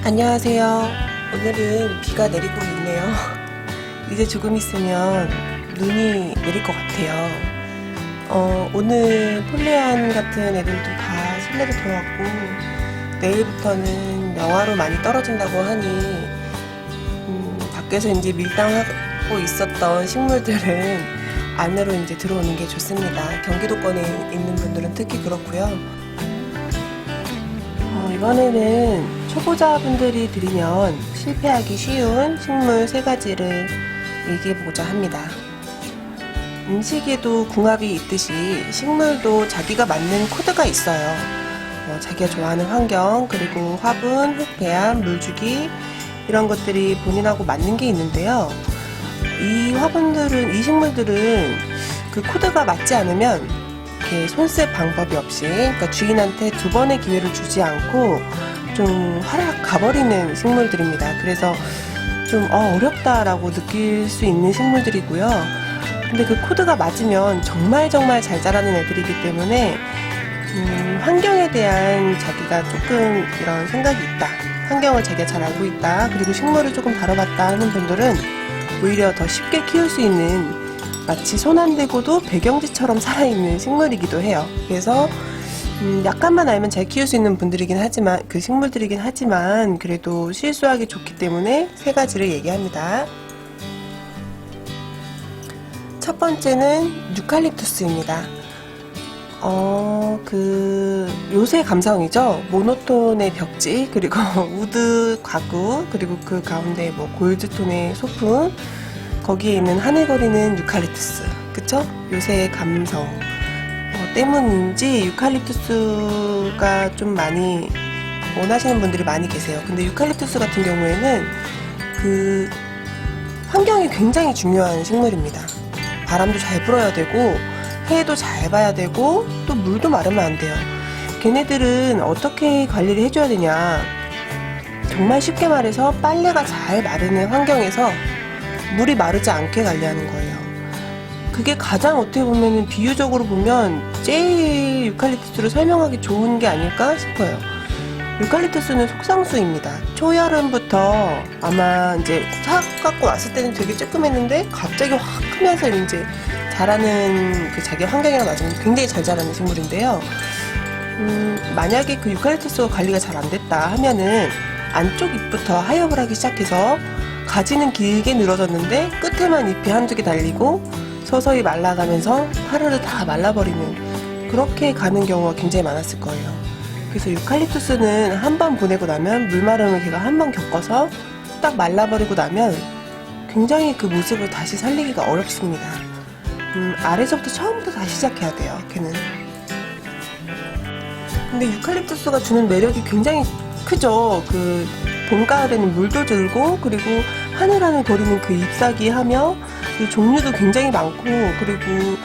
안녕하세요. 오늘은 비가 내리고 있네요. 이제 조금 있으면 눈이 내릴 것 같아요. 오늘 폴리안 같은 애들도 다 실내로 들어왔고 내일부터는 영하로 많이 떨어진다고 하니 밖에서 이제 밀당하고 있었던 식물들은 안으로 이제 들어오는 게 좋습니다. 경기도권에 있는 분들은 특히 그렇고요. 이번에는 초보자분들이 들이면 실패하기 쉬운 식물 3가지를 얘기해보고자 합니다. 음식에도 궁합이 있듯이 식물도 자기가 맞는 코드가 있어요. 자기가 좋아하는 환경, 그리고 화분, 흙배합, 물주기 이런 것들이 본인하고 맞는 게 있는데요. 이 식물들은 그 코드가 맞지 않으면 손쓸 방법이 없이, 그러니까 주인한테 2번의 기회를 주지 않고 좀 활약 가버리는 식물들입니다. 그래서 좀 어렵다라고 느낄 수 있는 식물들이고요. 근데 그 코드가 맞으면 정말 잘 자라는 애들이기 때문에 환경에 대한 자기가 조금 이런 생각이 있다, 환경을 자기가 잘 알고 있다, 그리고 식물을 조금 다뤄봤다 하는 분들은 오히려 더 쉽게 키울 수 있는, 마치 손 안 대고도 배경지처럼 살아있는 식물이기도 해요. 그래서 약간만 알면 잘 키울 수 있는 분들이긴 하지만, 그 식물들이긴 하지만 그래도 실수하기 좋기 때문에 3가지를 얘기합니다. 첫 번째는 유칼립투스입니다. 요새 감성이죠. 모노톤의 벽지, 그리고 우드 가구, 그리고 그 가운데 골드톤의 소품, 거기에 있는 하늘거리는 유칼립투스, 그쵸? 요새의 감성 때문인지 유칼립투스가 좀 많이 원하시는 분들이 많이 계세요. 근데 유칼립투스 같은 경우에는 그 환경이 굉장히 중요한 식물입니다. 바람도 잘 불어야 되고 해도 잘 봐야 되고 또 물도 마르면 안 돼요. 걔네들은 어떻게 관리를 해줘야 되냐, 정말 쉽게 말해서 빨래가 잘 마르는 환경에서 물이 마르지 않게 관리하는 거예요. 그게 가장 어떻게 보면 비유적으로 보면 제일 유칼립투스를 설명하기 좋은 게 아닐까 싶어요. 유칼립투스는 속상수입니다. 초여름부터 아마 이제 싹 갖고 왔을 때는 되게 쬐끔했는데 갑자기 확 크면서 이제 자라는 그 자기 환경이랑 맞으면 굉장히 잘 자라는 식물인데요. 만약에 그 유칼립투스가 관리가 잘 안 됐다 하면은 안쪽 잎부터 하엽을 하기 시작해서 가지는 길게 늘어졌는데 끝에만 잎이 한두 개 달리고 서서히 말라가면서 파르르 다 말라버리는, 그렇게 가는 경우가 굉장히 많았을 거예요. 그래서 유칼립투스는 한 번 보내고 나면 물마름을 걔가 한 번 겪어서 딱 말라버리고 나면 굉장히 그 모습을 다시 살리기가 어렵습니다. 아래서부터 처음부터 다시 시작해야 돼요, 걔는. 근데 유칼립투스가 주는 매력이 굉장히 크죠. 그 봄, 가을에는 물도 들고, 그리고 하늘하늘 거리는 그 잎사귀 하며, 그 종류도 굉장히 많고, 그리고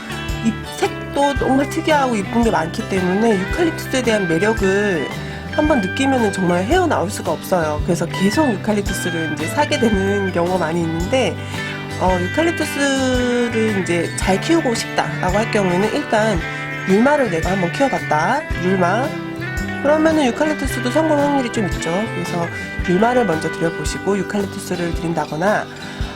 잎색도 정말 특이하고 이쁜 게 많기 때문에 유칼립투스에 대한 매력을 한번 느끼면은 정말 헤어나올 수가 없어요. 그래서 계속 유칼립투스를 이제 사게 되는 경우가 많이 있는데, 유칼립투스를 이제 잘 키우고 싶다라고 할 경우에는 일단 율마를 내가 한번 키워봤다. 율마. 그러면은 유칼립투스도 성공 확률이 좀 있죠. 그래서 율마를 먼저 들여보시고 유칼립투스를 들인다거나,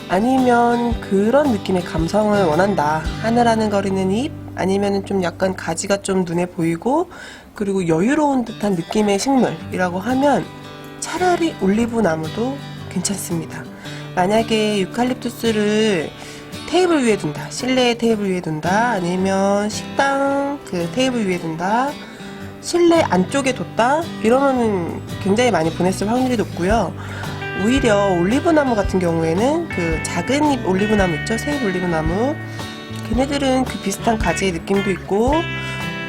아니면 그런 느낌의 감성을 원한다. 하늘하늘 거리는 잎, 아니면은 좀 약간 가지가 좀 눈에 보이고, 그리고 여유로운 듯한 느낌의 식물이라고 하면 차라리 올리브 나무도 괜찮습니다. 만약에 유칼립투스를 테이블 위에 둔다, 실내 테이블 위에 둔다, 아니면 식당 그 테이블 위에 둔다, 실내 안쪽에 뒀다, 이러면은 굉장히 많이 보냈을 확률이 높고요. 오히려 올리브나무 같은 경우에는 그 작은 잎 올리브나무 있죠? 새잎 올리브나무. 걔네들은 그 비슷한 가지의 느낌도 있고,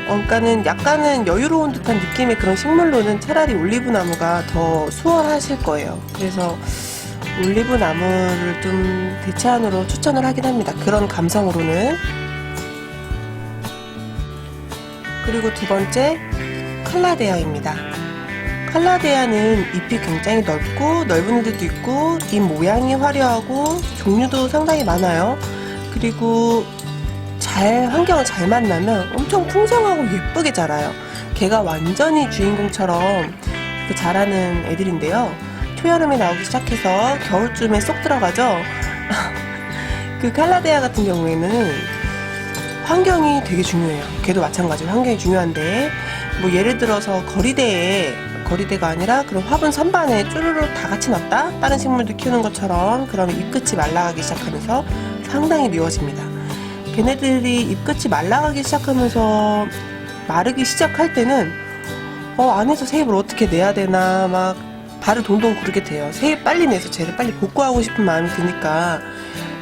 그러니까는 약간은 여유로운 듯한 느낌의 그런 식물로는 차라리 올리브나무가 더 수월하실 거예요. 그래서 올리브나무를 좀 대체안으로 추천을 하긴 합니다. 그런 감성으로는. 그리고 두 번째, 칼라데아입니다. 칼라데아는 잎이 굉장히 넓고 넓은 애들도 있고 잎 모양이 화려하고 종류도 상당히 많아요. 그리고 환경을 잘 만나면 엄청 풍성하고 예쁘게 자라요. 걔가 완전히 주인공처럼 이렇게 자라는 애들인데요. 초여름에 나오기 시작해서 겨울쯤에 쏙 들어가죠. 그 칼라데아 같은 경우에는 환경이 되게 중요해요. 걔도 마찬가지로 환경이 중요한데, 뭐 예를 들어서 거리대가 아니라 그런 화분 선반에 쭈루루 다 같이 놨다? 다른 식물들 키우는 것처럼. 그러면 잎끝이 말라가기 시작하면서 상당히 미워집니다. 걔네들이 잎끝이 말라가기 시작하면서 마르기 시작할 때는 안에서 새잎을 어떻게 내야 되나 막 발을 동동 구르게 돼요. 새잎 빨리 내서 쟤를 빨리 복구하고 싶은 마음이 드니까.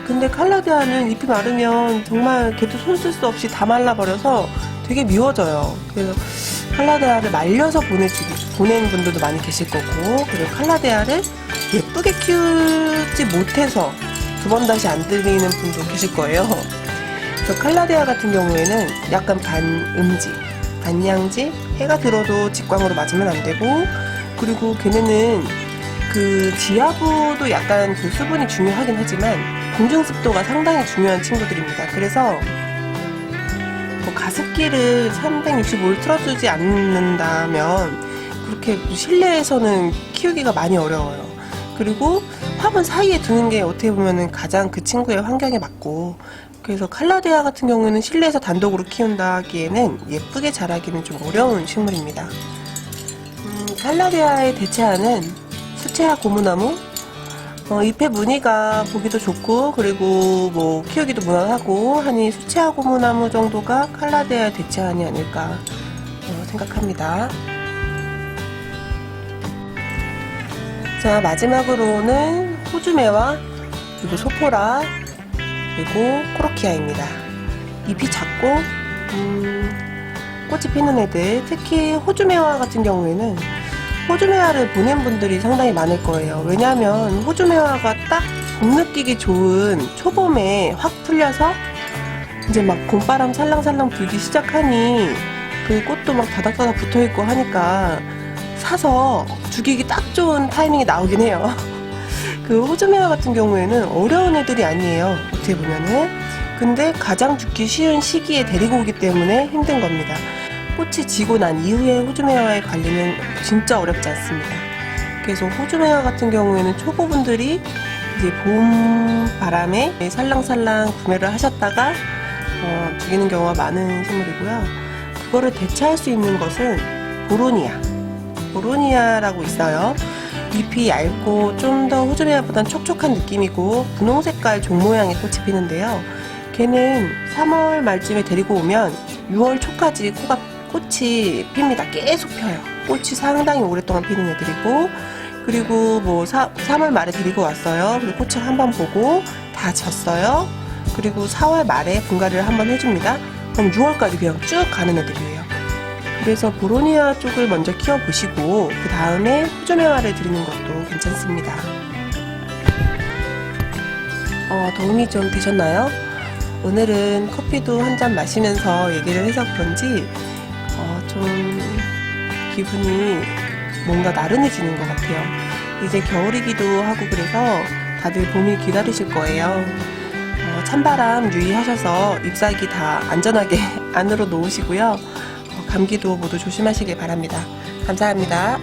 근데 칼라데아는 잎이 마르면 정말 걔도 손 쓸 수 없이 다 말라버려서 되게 미워져요. 그래서 칼라데아를 말려서 보내는 분들도 많이 계실 거고, 그리고 칼라데아를 예쁘게 키우지 못해서 두 번 다시 안 들이는 분도 계실 거예요. 그래서 칼라데아 같은 경우에는 약간 반음지, 반양지, 해가 들어도 직광으로 맞으면 안 되고, 그리고 걔네는 그 지하부도 약간 그 수분이 중요하긴 하지만 공중 습도가 상당히 중요한 친구들입니다. 그래서 뭐 가습기를 365일 틀어주지 않는다면 그렇게 실내에서는 키우기가 많이 어려워요. 그리고 화분 사이에 두는 게 어떻게 보면은 가장 그 친구의 환경에 맞고, 그래서 칼라데아 같은 경우는 실내에서 단독으로 키운다 하기에는 예쁘게 자라기는 좀 어려운 식물입니다. 칼라데아의 대체하는 수채화 고무나무, 잎의 무늬가 보기도 좋고 그리고 뭐 키우기도 무난하고 하니 수채화 고무나무 정도가 칼라데아의 대체안이 아닐까 생각합니다. 자, 마지막으로는 호주매화, 그리고 소포라, 그리고 코르키아입니다. 잎이 작고 꽃이 피는 애들, 특히 호주매화 같은 경우에는 호주매화를 보낸 분들이 상당히 많을 거예요. 왜냐하면 호주매화가 딱 봄 느끼기 좋은 초봄에 확 풀려서 이제 막 봄바람 살랑살랑 불기 시작하니 그 꽃도 막 다닥다닥 붙어있고 하니까 사서 죽이기 딱 좋은 타이밍이 나오긴 해요. 그 호주매화 같은 경우에는 어려운 애들이 아니에요. 어떻게 보면은. 근데 가장 죽기 쉬운 시기에 데리고 오기 때문에 힘든 겁니다. 꽃이 지고 난 이후에 호주매화의 관리는 진짜 어렵지 않습니다. 그래서 호주매화 같은 경우에는 초보분들이 이제 봄 바람에 살랑살랑 구매를 하셨다가 죽이는 경우가 많은 식물이고요. 그거를 대체할 수 있는 것은 보로니아라고 있어요. 잎이 얇고 좀 더 호주매화보단 촉촉한 느낌이고 분홍 색깔 종 모양의 꽃이 피는데요. 걔는 3월 말쯤에 데리고 오면 6월 초까지 꽃이 핍니다. 계속 펴요. 꽃이 상당히 오랫동안 피는 애들이고, 그리고 뭐 3월 말에 데리고 왔어요. 그리고 꽃을 한번 보고 다 졌어요. 그리고 4월 말에 분갈이를 한번 해줍니다. 그럼 6월까지 그냥 쭉 가는 애들이에요. 그래서 보로니아 쪽을 먼저 키워보시고 그 다음에 호주매화를 드리는 것도 괜찮습니다. 도움이 좀 되셨나요? 오늘은 커피도 한 잔 마시면서 얘기를 해서 그런지 좀 기분이 뭔가 나른해지는 것 같아요. 이제 겨울이기도 하고 그래서 다들 봄을 기다리실 거예요. 찬바람 유의하셔서 잎사귀 다 안전하게 안으로 놓으시고요. 감기도 모두 조심하시길 바랍니다. 감사합니다.